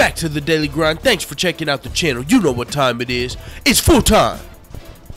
back to the Daily Grind. Thanks for checking out the channel. You know what time it is. It's full time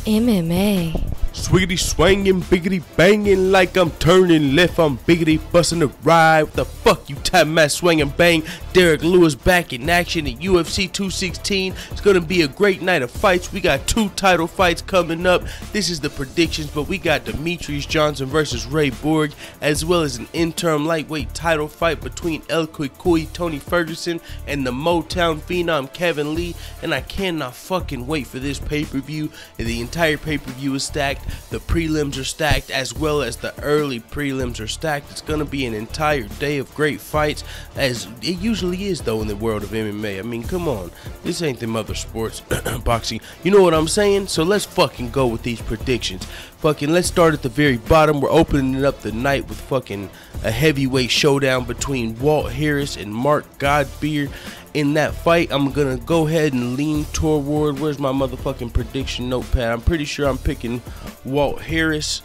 MMA. Swiggity swangin', biggity bangin', like I'm turning left, I'm biggity bustin' the ride. What the fuck you time man swinging bang? Derek Lewis back in action at UFC 216. It's gonna be a great night of fights. We got 2 title fights coming up. This is the predictions, but we got Demetrius Johnson versus Ray Borg, as well as an interim lightweight title fight between El Cucuy, Tony Ferguson, and the Motown Phenom Kevin Lee. And I cannot fucking wait for this pay-per-view. The entire pay-per-view is stacked. The prelims are stacked, as well as the early prelims are stacked. It's gonna be an entire day of great fights, as it usually is though in the world of MMA. I mean, come on, this ain't them other sports. Boxing, you know what I'm saying? So let's fucking go with these predictions. Let's start at the very bottom. We're opening up the night with fucking a heavyweight showdown between Walt Harris and Mark Godbeer. In that fight, I'm gonna go ahead and lean toward, where's my motherfucking prediction notepad? I'm pretty sure I'm picking Walt Harris.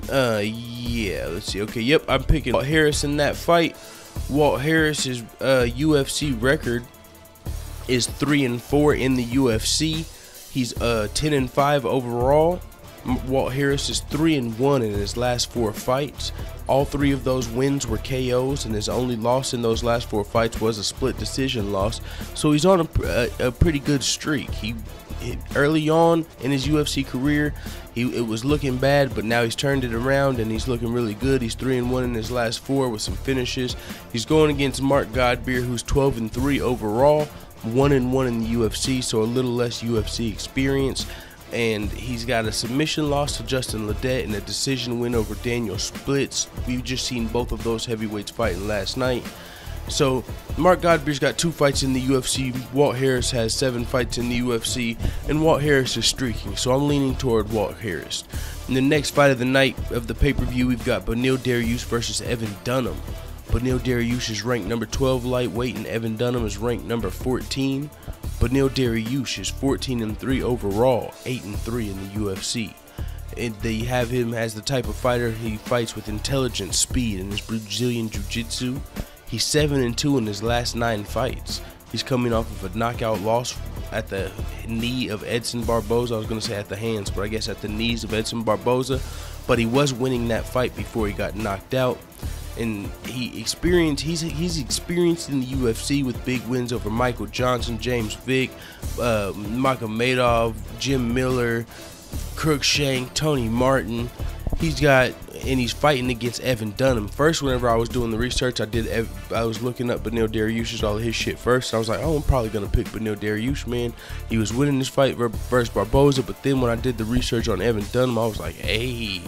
Yeah, let's see. Okay, yep, I'm picking Walt Harris in that fight. Walt Harris's UFC record is 3-4 in the UFC. He's 10-5 overall. Walt Harris is 3-1 in his last 4 fights. All 3 of those wins were KOs, and his only loss in those last 4 fights was a split decision loss. So he's on a pretty good streak. Early on in his UFC career, it was looking bad, but now he's turned it around and he's looking really good. He's 3-1 in his last 4 with some finishes. He's going against Mark Godbeer, who's 12-3 overall, 1-1 in the UFC, so a little less UFC experience. And he's got a submission loss to Justin Ledet and a decision win over Daniel Splits. We've just seen both of those heavyweights fighting last night. So Mark Godbeer's got 2 fights in the UFC. Walt Harris has 7 fights in the UFC, and Walt Harris is streaking, so I'm leaning toward Walt Harris. In the next fight of the night of the pay-per-view, we've got Beneil Dariush versus Evan Dunham. Beneil Dariush is ranked number 12 lightweight, and Evan Dunham is ranked number 14. Beneil Dariush is 14-3 overall, 8-3 in the UFC. And they have him as the type of fighter he fights with intelligence, speed, and his Brazilian Jiu-Jitsu. He's 7-2 in his last 9 fights. He's coming off of a knockout loss at the knee of Edson Barboza. I was going to say at the hands, but I guess at the knees of Edson Barboza. But he was winning that fight before he got knocked out. And he's experienced in the UFC with big wins over Michael Johnson, James Vick, Magomedov, Jim Miller, Cruikshank, Tony Martin. He's fighting against Evan Dunham. First, whenever I was doing the research, I was looking up Beneil Dariush's all of his shit first. I was like, oh, I'm probably gonna pick Beneil Dariush, man. He was winning this fight versus Barboza, but then when I did the research on Evan Dunham, I was like, hey,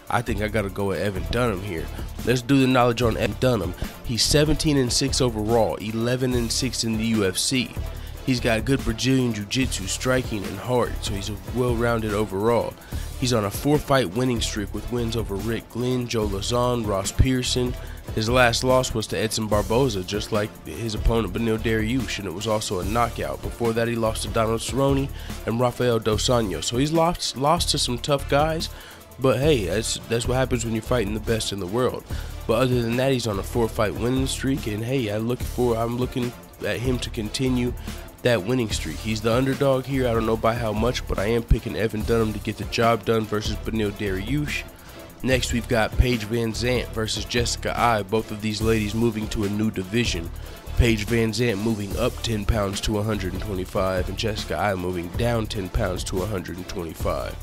I think I gotta go with Evan Dunham here. Let's do the knowledge on Evan Dunham. He's 17-6 overall, 11-6 in the UFC. He's got good Brazilian Jiu-Jitsu, striking, and heart, so he's well-rounded overall. He's on a 4-fight winning streak with wins over Rick Glenn, Joe Lauzon, Ross Pearson. His last loss was to Edson Barboza, just like his opponent Beneil Dariush, and it was also a knockout. Before that, he lost to Donald Cerrone and Rafael Dos Anjos. So he's lost to some tough guys. But hey, that's what happens when you're fighting the best in the world. But other than that, he's on a 4-fight winning streak, and hey, I'm looking at him to continue that winning streak. He's the underdog here. I don't know by how much, but I am picking Evan Dunham to get the job done versus Beneil Dariush. Next, we've got Paige VanZant versus Jessica Eye. Both of these ladies moving to a new division. Paige VanZant moving up 10 pounds to 125, and Jessica Eye moving down 10 pounds to 125.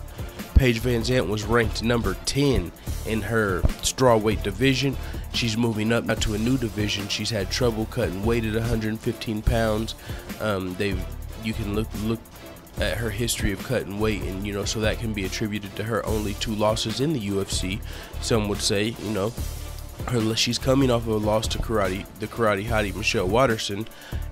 Paige VanZant was ranked number 10 in her strawweight division. She's moving up now to a new division. She's had trouble cutting weight at 115 pounds. You can look at her history of cutting weight, and so that can be attributed to her only 2 losses in the UFC. Some would say, she's coming off of a loss to the karate hottie Michelle Watterson,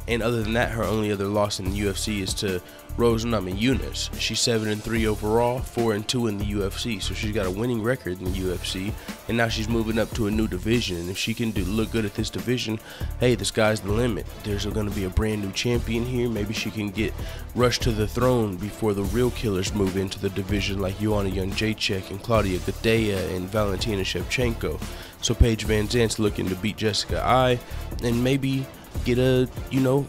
and other than that, her only other loss in the UFC is to Rose Namajunas. She's 7-3 overall, 4-2 in the UFC, so she's got a winning record in the UFC, and now she's moving up to a new division. And if she can look good at this division, hey, the sky's the limit. There's going to be a brand new champion here. Maybe she can get rushed to the throne before the real killers move into the division, like Joanna Jędrzejczyk and Claudia Gadelha and Valentina Shevchenko. So Paige VanZant's looking to beat Jessica Eye, and maybe get a,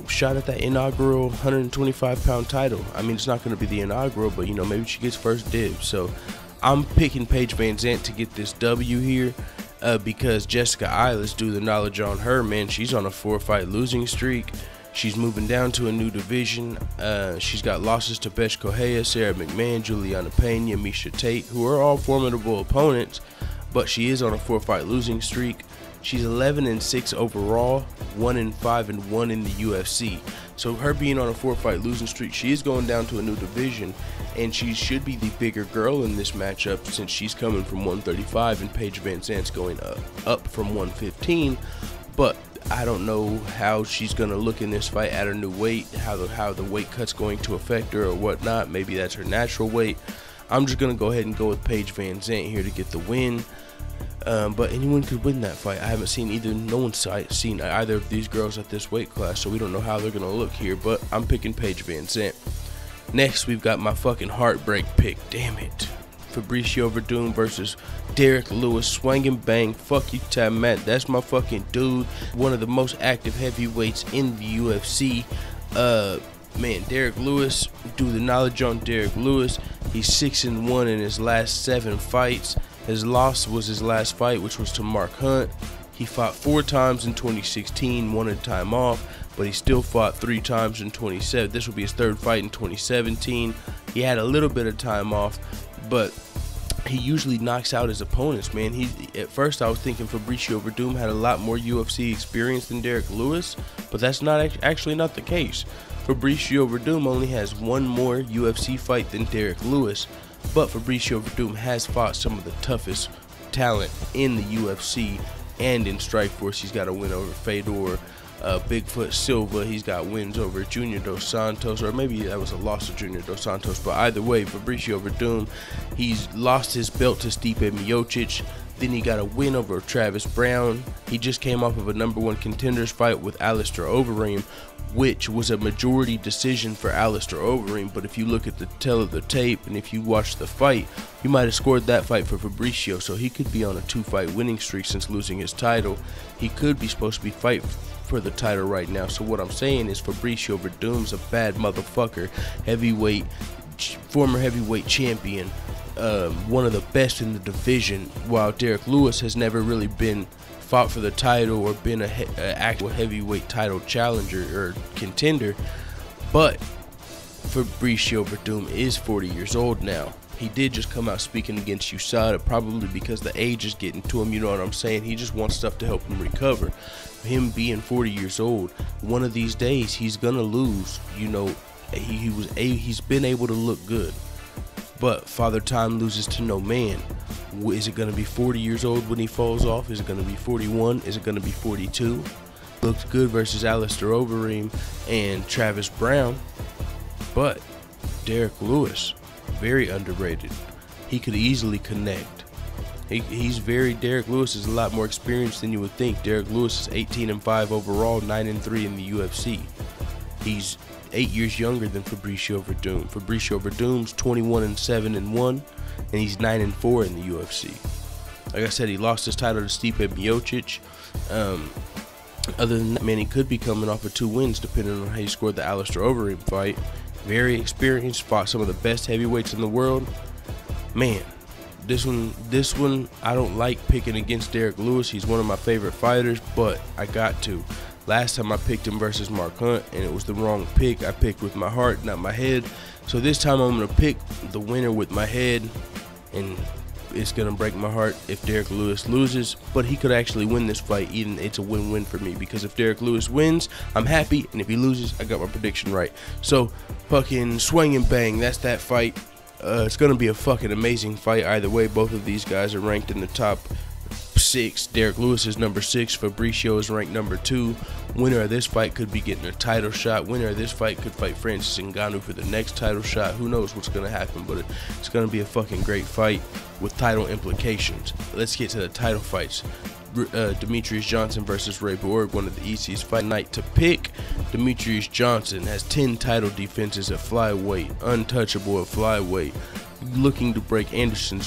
shot at that inaugural 125-pound title. I mean, it's not going to be the inaugural, but, maybe she gets first dibs. So I'm picking Paige VanZant to get this W here because Jessica Eilish, do the knowledge on her, man. She's on a 4-fight losing streak. She's moving down to a new division. She's got losses to Besh Correia, Sarah McMahon, Juliana Pena, Miesha Tate, who are all formidable opponents, but she is on a 4-fight losing streak. She's 11-6 overall, 1-5-1 in the UFC. So her being on a 4-fight losing streak, she is going down to a new division, and she should be the bigger girl in this matchup since she's coming from 135 and Paige VanZant's going up from 115. But I don't know how she's going to look in this fight at her new weight, how the weight cut's going to affect her or whatnot. Maybe that's her natural weight. I'm just going to go ahead and go with Paige VanZant here to get the win. But anyone could win that fight. I haven't seen no one's seen either of these girls at this weight class, so we don't know how they're going to look here, but I'm picking Paige VanZant. Next, we've got my fucking heartbreak pick. Damn it. Fabricio Verdum versus Derek Lewis. Swing and bang. Fuck you, Time Matt. That's my fucking dude. One of the most active heavyweights in the UFC. Man, Derek Lewis, do the knowledge on Derek Lewis. He's 6-1 in his last 7 fights. His loss was his last fight, which was to Mark Hunt. He fought 4 times in 2016, wanted time off, but he still fought 3 times in 2017. This will be his 3rd fight in 2017. He had a little bit of time off, but he usually knocks out his opponents, man. At first I was thinking Fabricio Verdum had a lot more UFC experience than Derek Lewis, but that's actually not the case. Fabricio Verdum only has 1 more UFC fight than Derek Lewis, but Fabricio Verdum has fought some of the toughest talent in the UFC and in Strikeforce. He's got a win over Fedor, Bigfoot Silva. He's got wins over Junior Dos Santos, or maybe that was a loss to Junior Dos Santos, but either way, Fabricio Verdum, he's lost his belt to Stipe Miocic. Then he got a win over Travis Brown. He just came off of a #1 contenders fight with Alistair Overeem, which was a majority decision for Alistair Overeem. But if you look at the tail of the tape and if you watch the fight, you might have scored that fight for Fabricio. So he could be on a 2-fight winning streak since losing his title. He could be supposed to be fighting for the title right now. So what I'm saying is Fabricio Verdum's a bad motherfucker. Former heavyweight champion. One of the best in the division, while Derek Lewis has never really been fought for the title or been an actual heavyweight title challenger or contender. But Fabricio Verdum is 40 years old now. He did just come out speaking against USADA, probably because the age is getting to him, you know what I'm saying? He just wants stuff to help him recover. Him being 40 years old, one of these days he's gonna lose. He's been able to look good. But Father Time loses to no man. Is it going to be 40 years old when he falls off? Is it going to be 41? Is it going to be 42? Looked good versus Alistair Overeem and Travis Brown. But Derek Lewis, very underrated. He could easily connect. Derek Lewis is a lot more experienced than you would think. Derek Lewis is 18-5 overall, 9-3 in the UFC. He's 8 years younger than Fabricio Verdum. Fabricio Verdum's 21-7-1, and he's 9-4 in the UFC. Like I said, he lost his title to Stipe Miocic. Other than that, man, he could be coming off of 2 wins, depending on how he scored the Alistair Overeem fight. Very experienced, fought some of the best heavyweights in the world. Man, this one, I don't like picking against Derek Lewis. He's one of my favorite fighters, but I got to. Last time I picked him versus Mark Hunt, and it was the wrong pick. I picked with my heart, not my head. So this time I'm going to pick the winner with my head, and it's going to break my heart if Derek Lewis loses. But he could actually win this fight. Even it's a win-win for me, because if Derek Lewis wins, I'm happy, and if he loses, I got my prediction right. So fucking swing and bang, that's that fight. It's going to be a fucking amazing fight either way. Both of these guys are ranked in the top 6. Derek Lewis is number 6. Fabricio is ranked number 2. Winner of this fight could be getting a title shot. Winner of this fight could fight Francis Ngannou for the next title shot. Who knows what's going to happen, but it's going to be a fucking great fight with title implications. Let's get to the title fights. Demetrius Johnson versus Ray Borg, one of the easiest fight night to pick. Demetrius Johnson has 10 title defenses at flyweight, untouchable at flyweight, looking to break Anderson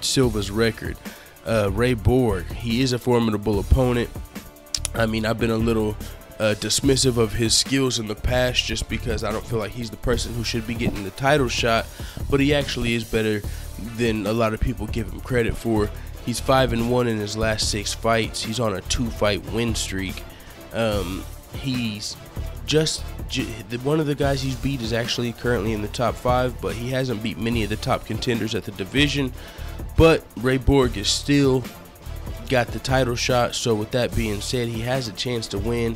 Silva's record. Ray Borg, he is a formidable opponent. I mean, I've been a little dismissive of his skills in the past, just because I don't feel like he's the person who should be getting the title shot, but he actually is better than a lot of people give him credit for. He's 5-1 in his last 6 fights. He's on a 2-fight win streak. He's one of the guys he's beat is actually currently in the top 5, but he hasn't beat many of the top contenders at the division. But Ray Borg is still got the title shot, so with that being said, he has a chance to win.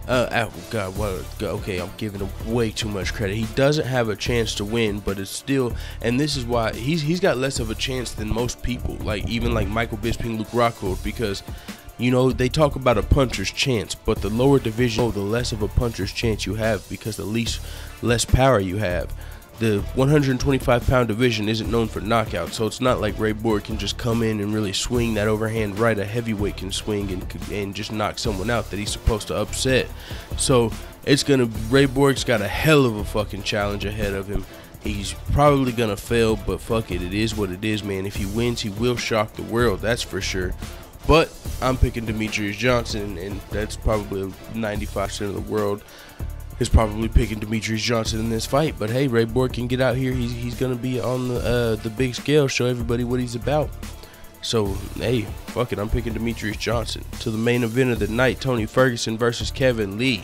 Okay, I'm giving him way too much credit. He doesn't have a chance to win, but it's still, and this is why he's got less of a chance than most people, like even like Michael Bisping, Luke Rockhold, because you know they talk about a puncher's chance, but the lower division, the less of a puncher's chance you have, because the less power you have. The 125-pound division isn't known for knockouts, so it's not like Ray Borg can just come in and really swing that overhand right a heavyweight can swing and just knock someone out that he's supposed to upset. So Ray Borg's got a hell of a fucking challenge ahead of him. He's probably gonna fail, but fuck it, it is what it is, man. If he wins, he will shock the world, that's for sure. But I'm picking Demetrius Johnson, and that's probably 95% of the world is probably picking Demetrius Johnson in this fight. But hey, Ray Borg can get out here. He's gonna be on the big scale, show everybody what he's about. So hey, fuck it, I'm picking Demetrius Johnson. To the main event of the night, Tony Ferguson versus Kevin Lee.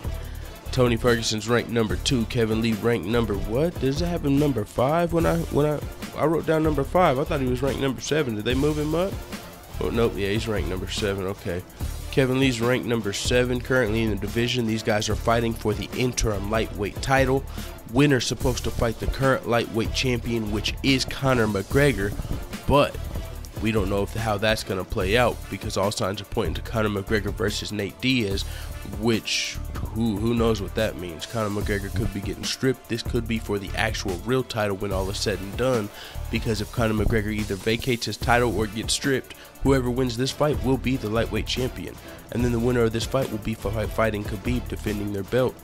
Tony Ferguson's ranked number 2. Kevin Lee ranked number what? Does it have him number 5? When I wrote down number 5, I thought he was ranked number 7. Did they move him up? Oh nope, yeah, he's ranked number 7. Okay. Kevin Lee's ranked number 7 currently in the division. These guys are fighting for the interim lightweight title. Winner's supposed to fight the current lightweight champion, which is Conor McGregor, but we don't know how that's going to play out, because all signs are pointing to Conor McGregor versus Nate Diaz, which who knows what that means. Conor McGregor could be getting stripped. This could be for the actual real title when all is said and done, because if Conor McGregor either vacates his title or gets stripped, whoever wins this fight will be the lightweight champion, and then the winner of this fight will be fighting Khabib, defending their belt.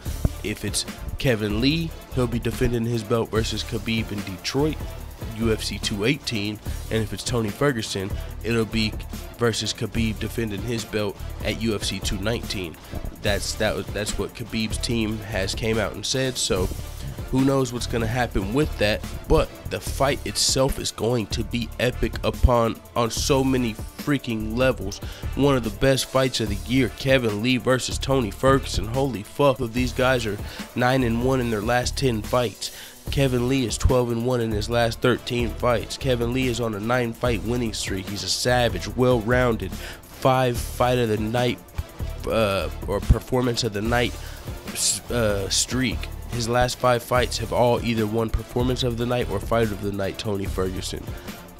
If it's Kevin Lee, he'll be defending his belt versus Khabib in Detroit, UFC 218, and if it's Tony Ferguson, it'll be versus Khabib defending his belt at UFC 219. That's what Khabib's team has came out and said, so who knows what's going to happen with that. But the fight itself is going to be epic on so many freaking levels. One of the best fights of the year, Kevin Lee versus Tony Ferguson. Holy fuck, these guys are 9-1 in their last 10 fights. Kevin Lee is 12-1 in his last 13 fights. Kevin Lee is on a 9-fight winning streak. He's a savage, well-rounded, 5 fight of the night or performance of the night streak. His last 5 fights have all either won performance of the night or fight of the night, Tony Ferguson.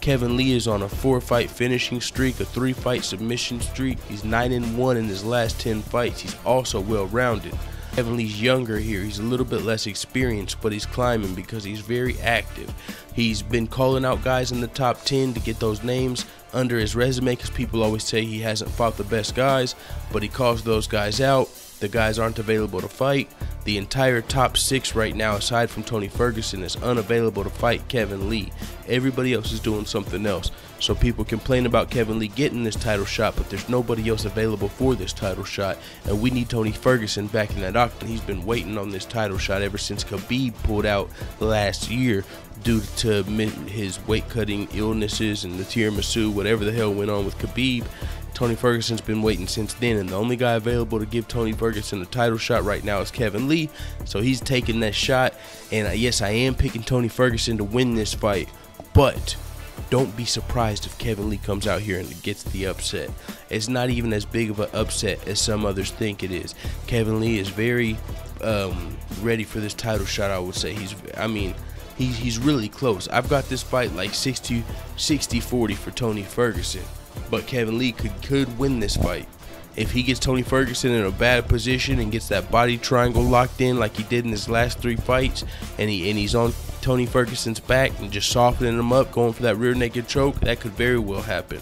Kevin Lee is on a 4-fight finishing streak, a 3-fight submission streak. He's 9-1 in his last 10 fights. He's also well-rounded. Kevin Lee's younger here. He's a little bit less experienced, but he's climbing because he's very active. He's been calling out guys in the top 10 to get those names under his resume, because people always say he hasn't fought the best guys, but he calls those guys out. The guys aren't available to fight. The entire top 6 right now, aside from Tony Ferguson, is unavailable to fight Kevin Lee. Everybody else is doing something else. So people complain about Kevin Lee getting this title shot, but there's nobody else available for this title shot, and we need Tony Ferguson back in that octagon. He's been waiting on this title shot ever since Khabib pulled out last year due to his weight-cutting illnesses and the tiramisu, whatever the hell went on with Khabib. Tony Ferguson's been waiting since then, and the only guy available to give Tony Ferguson a title shot right now is Kevin Lee, so he's taking that shot. And yes, I am picking Tony Ferguson to win this fight, but don't be surprised if Kevin Lee comes out here and gets the upset. It's not even as big of an upset as some others think it is. Kevin Lee is very ready for this title shot, I would say. He's really close. I've got this fight like 60-40 for Tony Ferguson. But Kevin Lee could win this fight. If he gets Tony Ferguson in a bad position and gets that body triangle locked in like he did in his last 3 fights, and he's on Tony Ferguson's back and just softening him up, going for that rear naked choke, that could very well happen.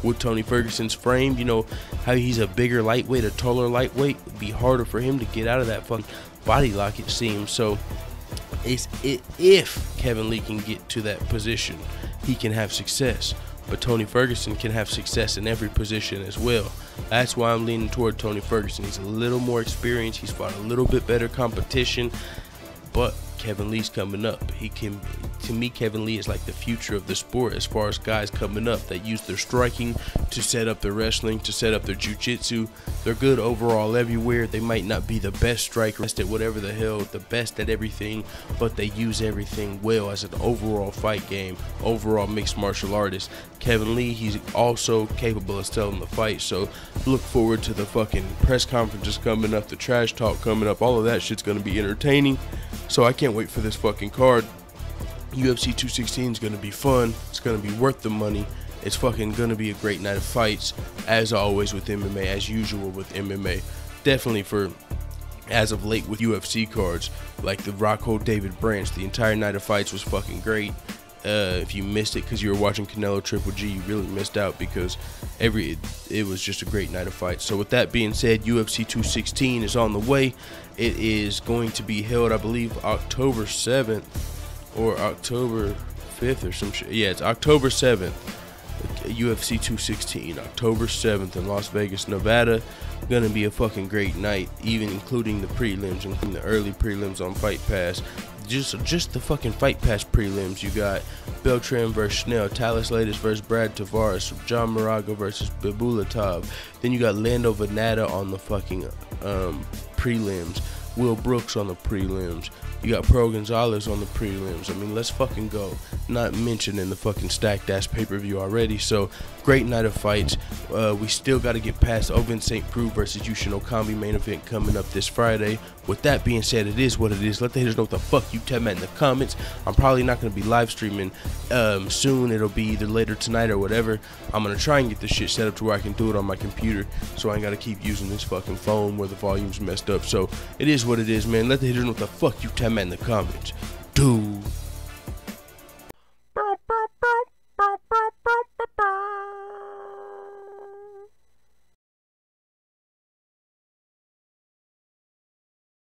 With Tony Ferguson's frame, you know how he's a bigger lightweight, a taller lightweight, it'd be harder for him to get out of that fucking body lock, it seems. So if Kevin Lee can get to that position, he can have success. but Tony Ferguson can have success in every position as well. That's why I'm leaning toward Tony Ferguson. He's a little more experienced. He's fought a little bit better competition, but Kevin Lee's coming up. To me, Kevin Lee is like the future of the sport as far as guys coming up that use their striking to set up their wrestling, to set up their jiu-jitsu. They're good overall everywhere. They might not be the best striker, best at whatever the hell, the best at everything, but they use everything well as an overall fight game, overall mixed martial artist. Kevin Lee, he's also capable of selling the fight, so look forward to the fucking press conferences coming up, the trash talk coming up. All of that shit's gonna be entertaining, so I can't wait for this fucking card. UFC 216 is going to be fun. It's going to be worth the money. It's fucking going to be a great night of fights, as always with MMA, as usual with MMA. Definitely for, as of late with UFC cards, like the Rockhold David Branch, the entire night of fights was fucking great. If you missed it because you were watching Canelo Triple G, you really missed out because it was just a great night of fights. So with that being said, UFC 216 is on the way. It is going to be held, I believe, October 7th. Or October 5th or some shit. Yeah, it's October 7th. UFC 216, October 7th in Las Vegas, Nevada. Gonna be a fucking great night, even including the prelims, including the early prelims on Fight Pass. Just the fucking Fight Pass prelims. You got Beltran versus Schnell, Talis Latis versus Brad Tavares, John Moraga versus Bibulatov. Then you got Lando Venata on the fucking prelims. Will Brooks on the prelims. You got Pro Gonzalez on the prelims. I mean, let's fucking go. Not mentioning the fucking stacked ass pay-per-view already. So, great night of fights. We still got to get past Ovin St. Preux versus Yushin Okami main event coming up this Friday. With that being said, it is what it is. Let the haters know what the fuck you tell me in the comments. I'm probably not going to be live streaming soon. It'll be either later tonight or whatever. I'm going to try and get this shit set up to where I can do it on my computer, so I ain't got to keep using this fucking phone where the volume's messed up. So, it is what it is, man. Let the haters know what the fuck you tell me in the comments. Dude.